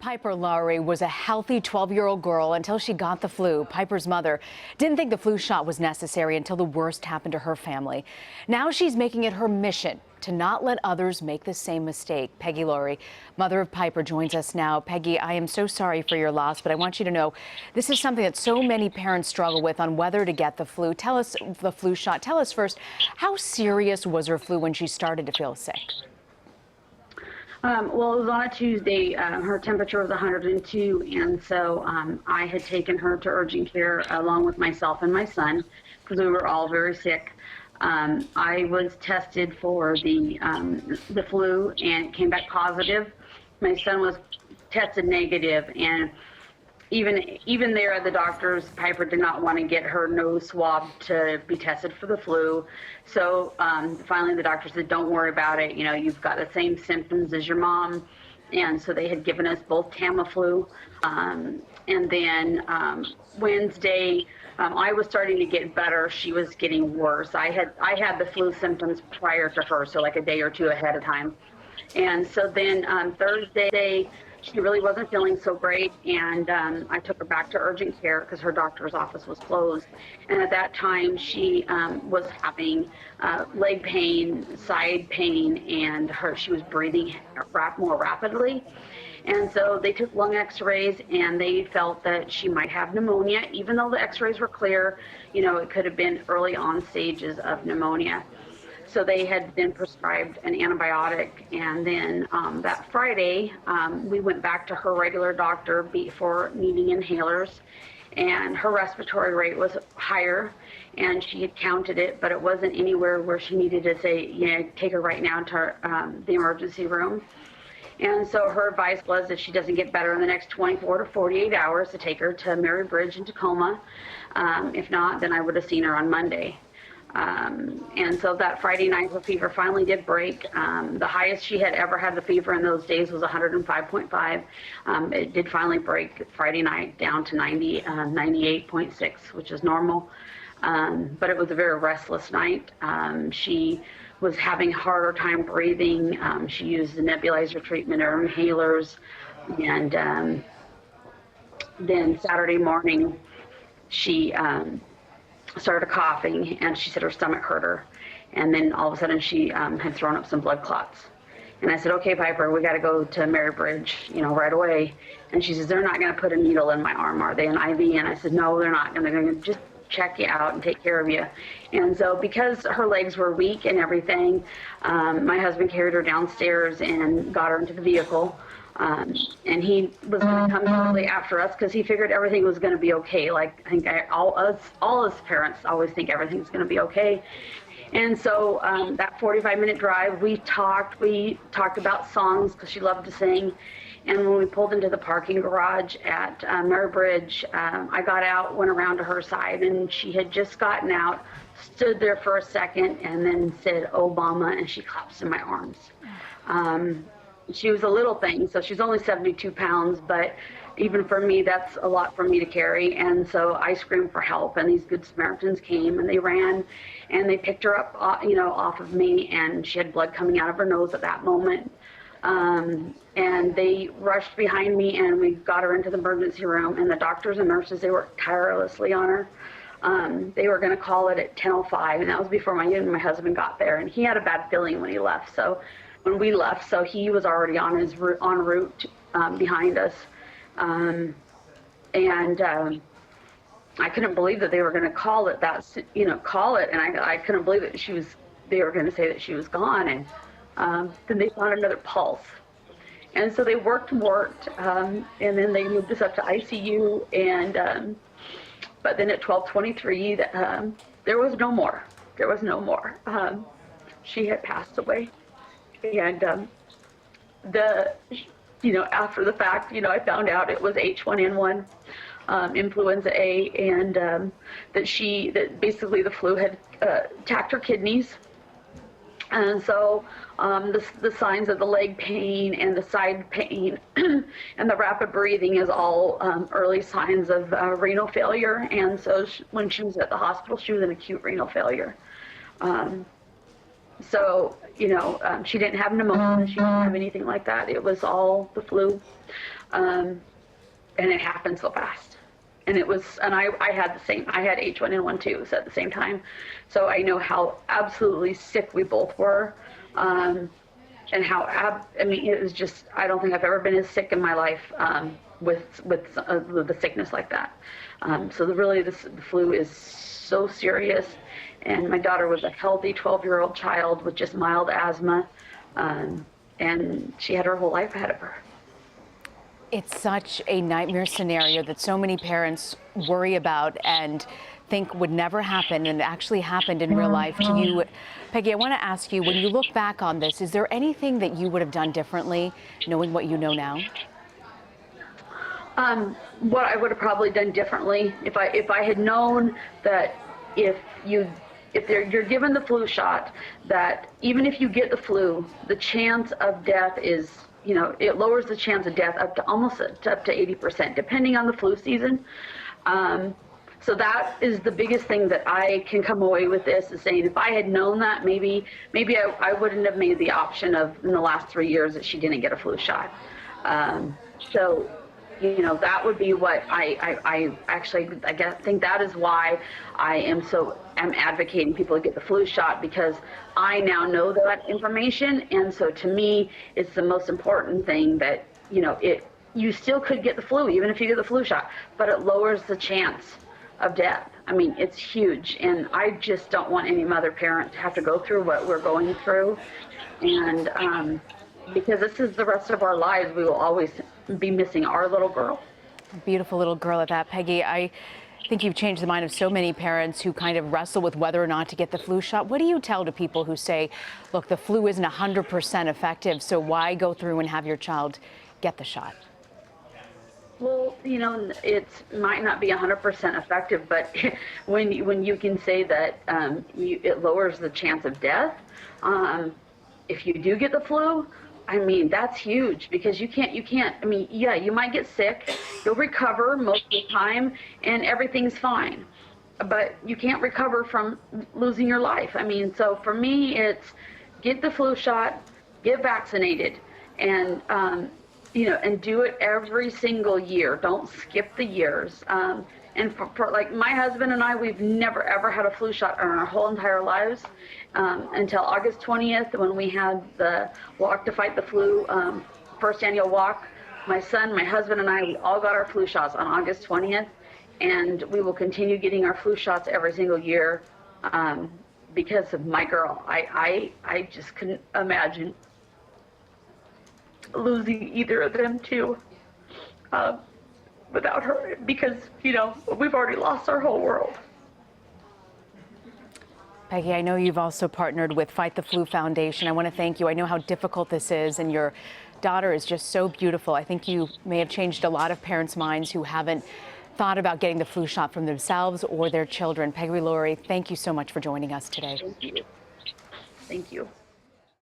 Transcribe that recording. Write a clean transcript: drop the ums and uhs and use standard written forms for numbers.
Piper Lowery was a healthy 12-year-old girl until she got the flu. Piper's mother didn't think the flu shot was necessary until the worst happened to her family. Now she's making it her mission to not let others make the same mistake. Pegy Lowery, mother of Piper, joins us now. Pegy, I am so sorry for your loss, but I want you to know this is something that so many parents struggle with on whether to get the flu. Tell us the flu shot. Tell us first, how serious was her flu when she started to feel sick? Well, it was on a Tuesday. Her temperature was 102, and so I had taken her to urgent care along with myself and my son because we were all very sick. I was tested for the flu and came back positive. My son was tested negative, and even there at the doctor's, Piper did not want to get her nose swabbed to be tested for the flu. So finally the doctor said, don't worry about it. You know, you've got the same symptoms as your mom. And so they had given us both Tamiflu. And then Wednesday, I was starting to get better. She was getting worse. I had the flu symptoms prior to her, so like a day or two ahead of time. And so then Thursday, she really wasn't feeling so great, and I took her back to urgent care because her doctor's office was closed. And at that time, she was having leg pain, side pain, and she was breathing more rapidly. And so they took lung x-rays, and they felt that she might have pneumonia. Even though the x-rays were clear, you know, it could have been early on stages of pneumonia. So they had been prescribed an antibiotic, and then that Friday, we went back to her regular doctor for needing inhalers, and her respiratory rate was higher, and she had counted it, but it wasn't anywhere where she needed to say, you know, take her right now to the emergency room. And so her advice was if she doesn't get better in the next 24 to 48 hours to take her to Mary Bridge in Tacoma. If not, then I would have seen her on Monday. And so that Friday night, her fever finally did break. The highest she had ever had the fever in those days was 105.5. It did finally break Friday night down to 98.6, which is normal. But it was a very restless night. She was having a harder time breathing. She used the nebulizer treatment or inhalers. And then Saturday morning, she started coughing, and she said her stomach hurt her, and then all of a sudden she had thrown up some blood clots. And I said, okay, Piper, we got to go to Mary Bridge, you know, right away. And she says, they're not going to put a needle in my arm, are they, an IV? And I said, no, they're not. And they're going to just check you out and take care of you. And so because her legs were weak and everything, my husband carried her downstairs and got her into the vehicle. And he was going to come shortly after us because he figured everything was going to be okay. Like, I think all us parents always think everything's going to be okay. And so that 45-minute drive, we talked about songs because she loved to sing. And when we pulled into the parking garage at Mary Bridge, I got out, went around to her side, and she had just gotten out, stood there for a second, and then said, Obama, and she collapsed in my arms. She was a little thing, so she's only 72 pounds, but even for me, that's a lot for me to carry. And so I screamed for help, and these Good Samaritans came, and they ran, and they picked her up, you know, off of me, and she had blood coming out of her nose at that moment. And they rushed behind me, and we got her into the emergency room, and the doctors and nurses, they worked tirelessly on her. They were going to call it at 10:05, and that was before my husband got there, and he had a bad feeling when he left. So when we left, so he was already on his en route behind us, and I couldn't believe that they were going to call it that, you know, and I couldn't believe that they were going to say that she was gone, and then they found another pulse, and so they worked, and then they moved us up to ICU, and but then at 12:23, there was no more. She had passed away. And you know, after the fact, you know, I found out it was H1N1, influenza A, and that basically the flu had attacked her kidneys. And so the signs of the leg pain and the side pain and the rapid breathing is all early signs of renal failure. And so when she was at the hospital, she was in acute renal failure. So, you know, she didn't have pneumonia, she didn't have anything like that. It was all the flu. And it happened so fast. And it was, and I had the same, I had H1N1 too at the same time. So I know how absolutely sick we both were. And how, I mean, it was just, I don't think I've ever been as sick in my life with the sickness like that. So the flu is so serious. And my daughter was a healthy 12-year-old child with just mild asthma. And she had her whole life ahead of her. It's such a nightmare scenario that so many parents worry about and think would never happen, and it actually happened in real life to you. Pegy, I want to ask you, when you look back on this, is there anything that you would have done differently, knowing what you know now? What I would have probably done differently, if I had known that if you're given the flu shot, that even if you get the flu, the chance of death is, you know, it lowers the chance of death up to almost up to 80%, depending on the flu season. So that is the biggest thing that I can come away with this, is saying if I had known that, maybe I wouldn't have made the option of in the last 3 years that she didn't get a flu shot. So, you know, that would be what I actually, I think that is why I am advocating people to get the flu shot, because I now know that information. And so to me, it's the most important thing that, you know, you still could get the flu even if you get the flu shot, but it lowers the chance of death. I mean, it's huge. And I just don't want any mother parent to have to go through what we're going through. And because this is the rest of our lives, we will always be missing our little girl. Beautiful little girl at that, Pegy. I think you've changed the mind of so many parents who kind of wrestle with whether or not to get the flu shot. What do you tell to people who say, look, the flu isn't 100% effective, so why go through and have your child get the shot? Well, you know, it might not be 100% effective, but when you can say that it lowers the chance of death, if you do get the flu, I mean, that's huge, because you can't, I mean, yeah, you might get sick, you'll recover most of the time, and everything's fine. But you can't recover from losing your life. I mean, so for me, it's get the flu shot, get vaccinated, and, you know, and do it every single year. Don't skip the years. And for like my husband and I, we've never ever had a flu shot in our whole entire lives until August 20th, when we had the Walk to Fight the Flu first annual walk. My son, my husband, and I, we all got our flu shots on August 20th, and we will continue getting our flu shots every single year because of my girl. I just couldn't imagine losing either of them too. Without her, because, you know, we've already lost our whole world. Pegy, I know you've also partnered with Fight the Flu Foundation. I want to thank you. I know how difficult this is, and your daughter is just so beautiful. I think you may have changed a lot of parents' minds who haven't thought about getting the flu shot from themselves or their children. Pegy Lowery, thank you so much for joining us today. Thank you. Thank you.